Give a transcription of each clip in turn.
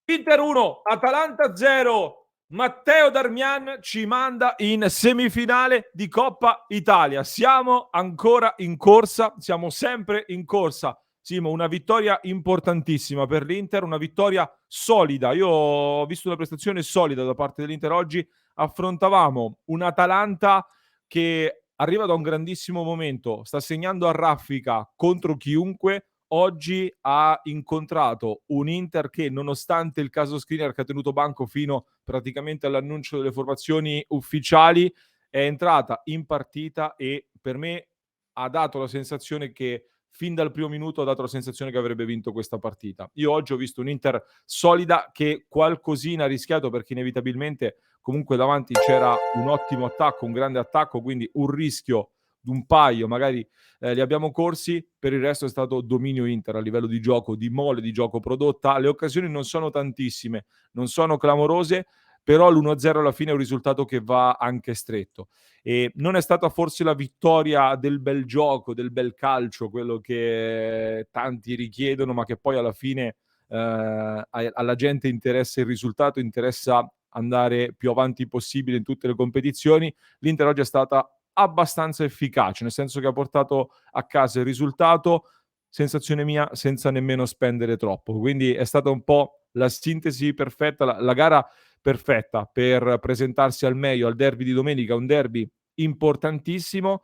Inter 1, Atalanta 0. Matteo Darmian ci manda in semifinale di Coppa Italia. Siamo ancora in corsa, siamo sempre in corsa. Simo, una vittoria importantissima per l'Inter, una vittoria solida. Io ho visto una prestazione solida da parte dell'Inter oggi. Affrontavamo un Atalanta che arriva da un grandissimo momento, sta segnando a raffica contro chiunque. Oggi ha incontrato un Inter che, nonostante il caso Skriniar che ha tenuto banco fino praticamente all'annuncio delle formazioni ufficiali, è entrata in partita e per me ha dato la sensazione che fin dal primo minuto ha dato la sensazione che avrebbe vinto questa partita. Io oggi ho visto un Inter solida che qualcosina ha rischiato, perché inevitabilmente comunque davanti c'era un ottimo attacco, un grande attacco, quindi un rischio d'un paio magari li abbiamo corsi. Per il resto è stato dominio Inter a livello di gioco, di mole di gioco prodotta. Le occasioni non sono tantissime, non sono clamorose, però l'1-0 alla fine è un risultato che va anche stretto. E non è stata forse la vittoria del bel gioco, del bel calcio, quello che tanti richiedono, ma che poi alla fine alla gente interessa il risultato, interessa andare più avanti possibile in tutte le competizioni. L'Inter oggi è stata abbastanza efficace, nel senso che ha portato a casa il risultato, sensazione mia, senza nemmeno spendere troppo. Quindi è stata un po' la sintesi perfetta, la gara perfetta per presentarsi al meglio al derby di domenica, un derby importantissimo.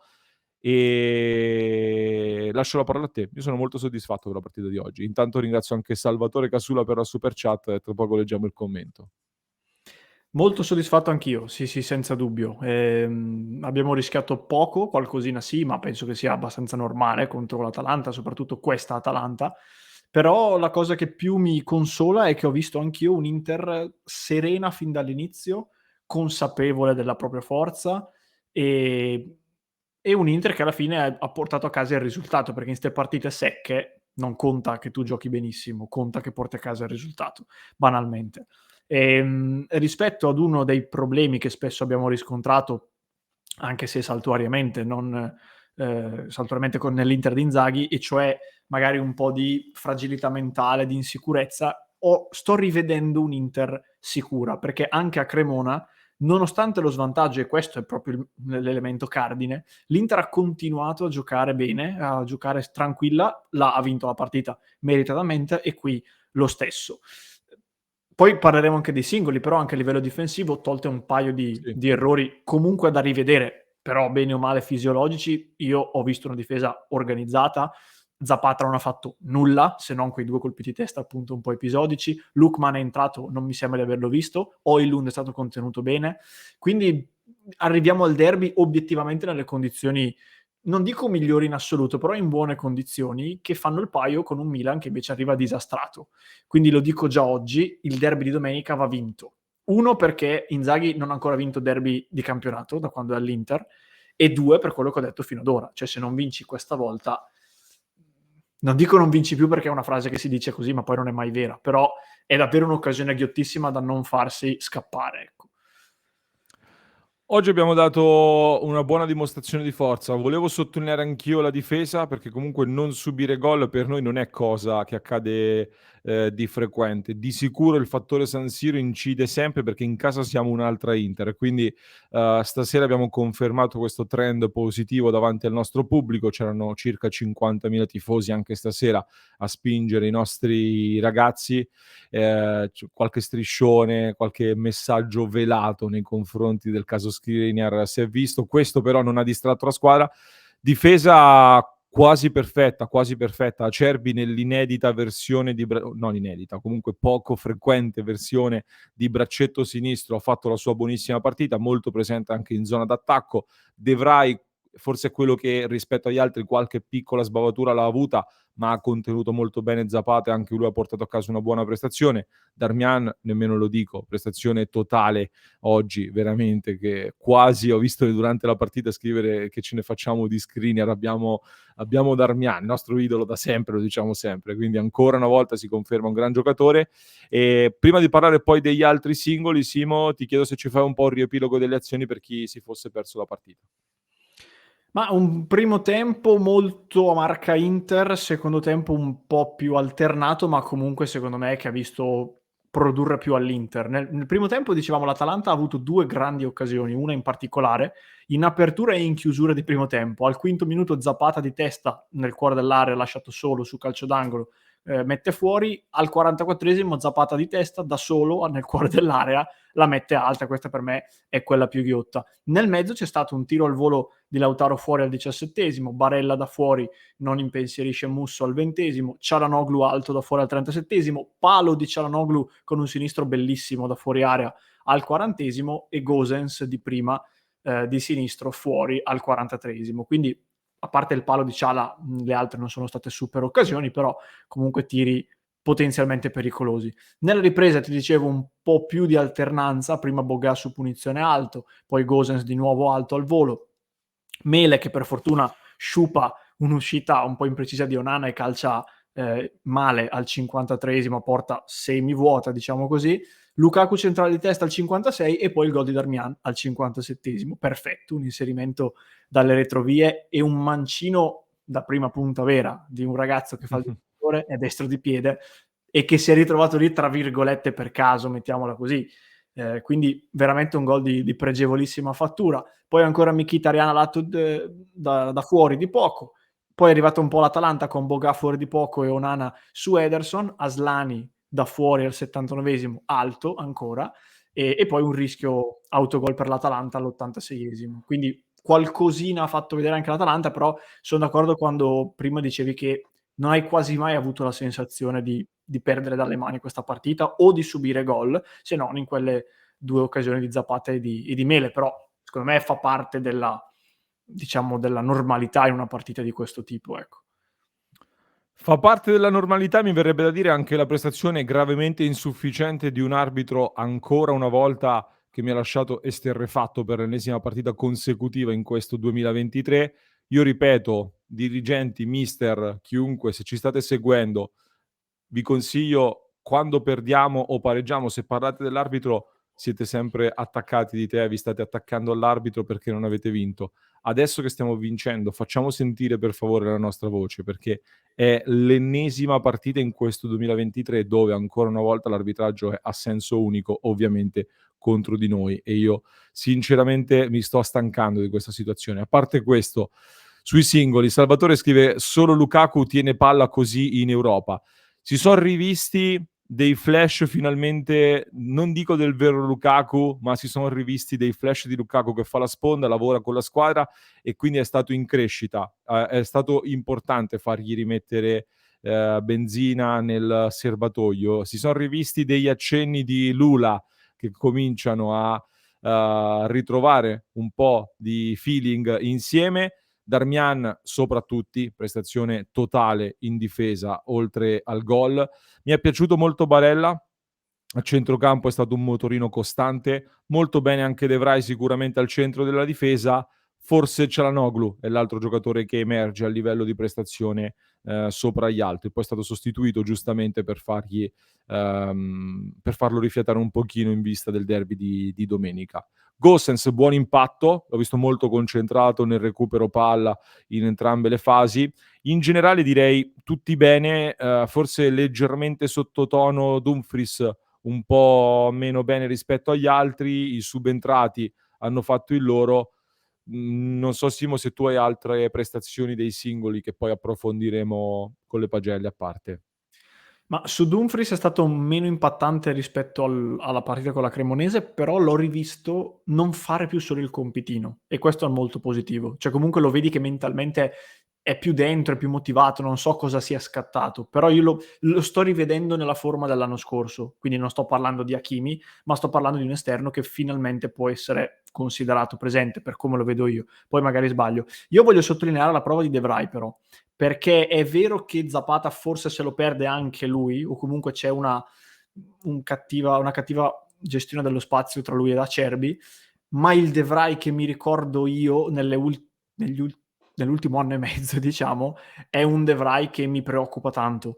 E lascio la parola a te. Io sono molto soddisfatto per la partita di oggi. Intanto ringrazio anche Salvatore Casula per la super chat e tra poco leggiamo il commento. Molto soddisfatto anch'io, sì, sì, senza dubbio. Abbiamo rischiato poco, qualcosina sì, ma penso che sia abbastanza normale contro l'Atalanta, soprattutto questa Atalanta. Però la cosa che più mi consola è che ho visto anch'io un Inter serena fin dall'inizio, consapevole della propria forza e, e un Inter che alla fine ha portato a casa il risultato, perché in queste partite secche non conta che tu giochi benissimo, conta che porti a casa il risultato, banalmente. Rispetto ad uno dei problemi che spesso abbiamo riscontrato, anche se saltuariamente, non saltuariamente nell'Inter di Inzaghi, e cioè magari un po' di fragilità mentale, di insicurezza, sto rivedendo un'Inter sicura, perché anche a Cremona, nonostante lo svantaggio, e questo è proprio l'elemento cardine, l'Inter ha continuato a giocare bene, a giocare tranquilla, ha vinto la partita meritatamente e qui lo stesso. Poi parleremo anche dei singoli, però anche a livello difensivo, tolte un paio Sì. di errori comunque da rivedere, però bene o male fisiologici, io ho visto una difesa organizzata. Zapata non ha fatto nulla, se non quei 2 colpi di testa appunto un po' episodici. Lookman è entrato, non mi sembra di averlo visto. Højlund è stato contenuto bene. Quindi arriviamo al derby obiettivamente nelle condizioni, non dico migliori in assoluto, però in buone condizioni, che fanno il paio con un Milan che invece arriva disastrato. Quindi lo dico già oggi, il derby di domenica va vinto. Uno, perché Inzaghi non ha ancora vinto derby di campionato da quando è all'Inter, e due, per quello che ho detto fino ad ora. Cioè, se non vinci questa volta, non dico non vinci più perché è una frase che si dice così, ma poi non è mai vera, però è davvero un'occasione ghiottissima da non farsi scappare, ecco. Oggi abbiamo dato una buona dimostrazione di forza. Volevo sottolineare anch'io la difesa, perché comunque non subire gol per noi non è cosa che accade di frequente. Di sicuro il fattore San Siro incide sempre, perché in casa siamo un'altra Inter. Quindi stasera abbiamo confermato questo trend positivo davanti al nostro pubblico. C'erano circa 50.000 tifosi anche stasera a spingere i nostri ragazzi, qualche striscione, qualche messaggio velato nei confronti del caso Skriniar si è visto. Questo però non ha distratto la squadra. Difesa quasi perfetta. Acerbi nell'inedita versione non inedita, comunque poco frequente versione di braccetto sinistro ha fatto la sua buonissima partita, molto presente anche in zona d'attacco. De Vrij forse è quello che rispetto agli altri qualche piccola sbavatura l'ha avuta, ma ha contenuto molto bene Zapata e anche lui ha portato a casa una buona prestazione. Darmian, nemmeno lo dico, prestazione totale oggi, veramente, che quasi ho visto durante la partita scrivere che ce ne facciamo di Skriniar, abbiamo Darmian, il nostro idolo da sempre, lo diciamo sempre, quindi ancora una volta si conferma un gran giocatore. E prima di parlare poi degli altri singoli, Simo, ti chiedo se ci fai un po' un riepilogo delle azioni per chi si fosse perso la partita. Ma un primo tempo molto a marca Inter, secondo tempo un po' più alternato, ma comunque secondo me che ha visto produrre più all'Inter. Nel primo tempo, dicevamo, l'Atalanta ha avuto 2 grandi occasioni, una in particolare in apertura e in chiusura di primo tempo. Al quinto minuto Zapata di testa nel cuore dell'area, lasciato solo su calcio d'angolo, mette fuori. Al 44esimo Zapata di testa da solo nel cuore dell'area, la mette alta. Questa per me è quella più ghiotta. Nel mezzo c'è stato un tiro al volo di Lautaro fuori al 17esimo, Barella da fuori non impensierisce Musso al 20esimo, Çalhanoğlu alto da fuori al 37esimo, palo di Çalhanoğlu con un sinistro bellissimo da fuori area al 40esimo e Gosens di prima di sinistro fuori al 43esimo. Quindi, a parte il palo di Ciala, le altre non sono state super occasioni, però comunque tiri potenzialmente pericolosi. Nella ripresa ti dicevo un po' più di alternanza, prima Boga su punizione alto, poi Gosens di nuovo alto al volo, Mele che per fortuna sciupa un'uscita un po' imprecisa di Onana e calcia male al 53esimo, porta semivuota, diciamo così. Lukaku centrale di testa al 56 e poi il gol di Darmian al 57esimo. Perfetto, un inserimento dalle retrovie e un mancino da prima punta vera di un ragazzo che fa il giocatore, è destro di piede e che si è ritrovato lì tra virgolette per caso, mettiamola così. Quindi veramente un gol di pregevolissima fattura. Poi ancora Mkhitaryan lato da fuori di poco. Poi è arrivato un po' l'Atalanta con Boga fuori di poco e Onana su Ederson, Aslani da fuori al 79esimo, alto ancora, e poi un rischio autogol per l'Atalanta all'86esimo. Quindi qualcosina ha fatto vedere anche l'Atalanta, però sono d'accordo quando prima dicevi che non hai quasi mai avuto la sensazione di perdere dalle mani questa partita o di subire gol, se non in quelle 2 occasioni di Zapata e di Mele, però secondo me fa parte della, diciamo, della normalità in una partita di questo tipo, ecco. Fa parte della normalità, mi verrebbe da dire, anche la prestazione gravemente insufficiente di un arbitro ancora una volta che mi ha lasciato esterrefatto per l'ennesima partita consecutiva in questo 2023. Io ripeto, dirigenti, mister, chiunque, se ci state seguendo, vi consiglio, quando perdiamo o pareggiamo, se parlate dell'arbitro, siete sempre attaccati di te, vi state attaccando all'arbitro perché non avete vinto. Adesso che stiamo vincendo, facciamo sentire per favore la nostra voce, perché è l'ennesima partita in questo 2023 dove ancora una volta l'arbitraggio è a senso unico, ovviamente contro di noi, e io sinceramente mi sto stancando di questa situazione. A parte questo, sui singoli, Salvatore scrive: solo Lukaku tiene palla così in Europa. Si sono rivisti dei flash finalmente, non dico del vero Lukaku, ma si sono rivisti dei flash di Lukaku che fa la sponda, lavora con la squadra e quindi è stato in crescita. È stato importante fargli rimettere benzina nel serbatoio. Si sono rivisti degli accenni di Lula che cominciano a ritrovare un po' di feeling insieme. Darmian soprattutto, prestazione totale in difesa oltre al gol. Mi è piaciuto molto Barella, a centrocampo è stato un motorino costante, molto bene anche De Vrij sicuramente al centro della difesa, forse Çalhanoğlu è l'altro giocatore che emerge a livello di prestazione sopra gli altri, poi è stato sostituito giustamente per farlo rifiatare un pochino in vista del derby di domenica. Gosens, buon impatto, l'ho visto molto concentrato nel recupero palla in entrambe le fasi. In generale direi tutti bene, forse leggermente sottotono Dumfries, un po' meno bene rispetto agli altri, i subentrati hanno fatto il loro. Non so Simo se tu hai altre prestazioni dei singoli che poi approfondiremo con le pagelle a parte. Ma su Dumfries è stato meno impattante rispetto alla partita con la Cremonese, però l'ho rivisto non fare più solo il compitino e questo è molto positivo. Cioè comunque lo vedi che mentalmente è più dentro, è più motivato, non so cosa sia scattato, però io lo sto rivedendo nella forma dell'anno scorso, quindi non sto parlando di Hakimi, ma sto parlando di un esterno che finalmente può essere considerato presente per come lo vedo io. Poi magari sbaglio. Io voglio sottolineare la prova di De Vrij però, perché è vero che Zapata forse se lo perde anche lui, o comunque c'è una cattiva gestione dello spazio tra lui ed Acerbi, ma il De Vrij che mi ricordo io nell'ultimo anno e mezzo, diciamo, è un De Vrij che mi preoccupa tanto.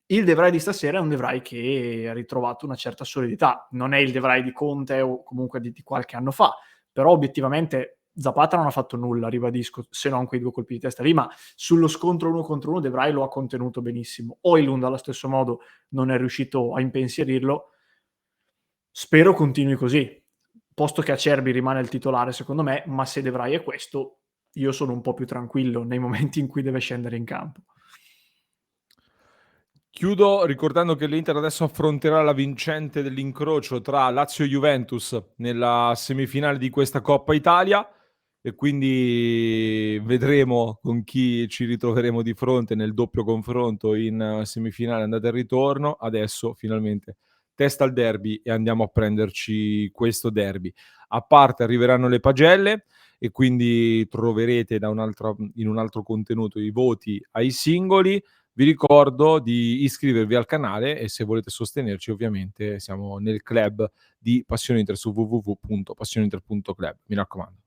Il De Vrij di stasera è un De Vrij che ha ritrovato una certa solidità. Non è il De Vrij di Conte o comunque di qualche anno fa, però obiettivamente Zapata non ha fatto nulla, ribadisco, se non quei 2 colpi di testa lì, ma sullo scontro 1 contro 1 De Vrij lo ha contenuto benissimo. Højlund allo stesso modo non è riuscito a impensierirlo, Spero continui così, posto che Acerbi rimane il titolare secondo me, ma se De Vrij è questo, io sono un po' più tranquillo nei momenti in cui deve scendere in campo. Chiudo ricordando che l'Inter adesso affronterà la vincente dell'incrocio tra Lazio e Juventus nella semifinale di questa Coppa Italia e quindi vedremo con chi ci ritroveremo di fronte nel doppio confronto in semifinale andata e ritorno. Adesso finalmente testa al derby e andiamo a prenderci questo derby. A parte arriveranno le pagelle e quindi troverete in un altro contenuto i voti ai singoli. Vi ricordo di iscrivervi al canale e se volete sostenerci ovviamente siamo nel club di Passione Inter su www.passioneinter.club. Mi raccomando.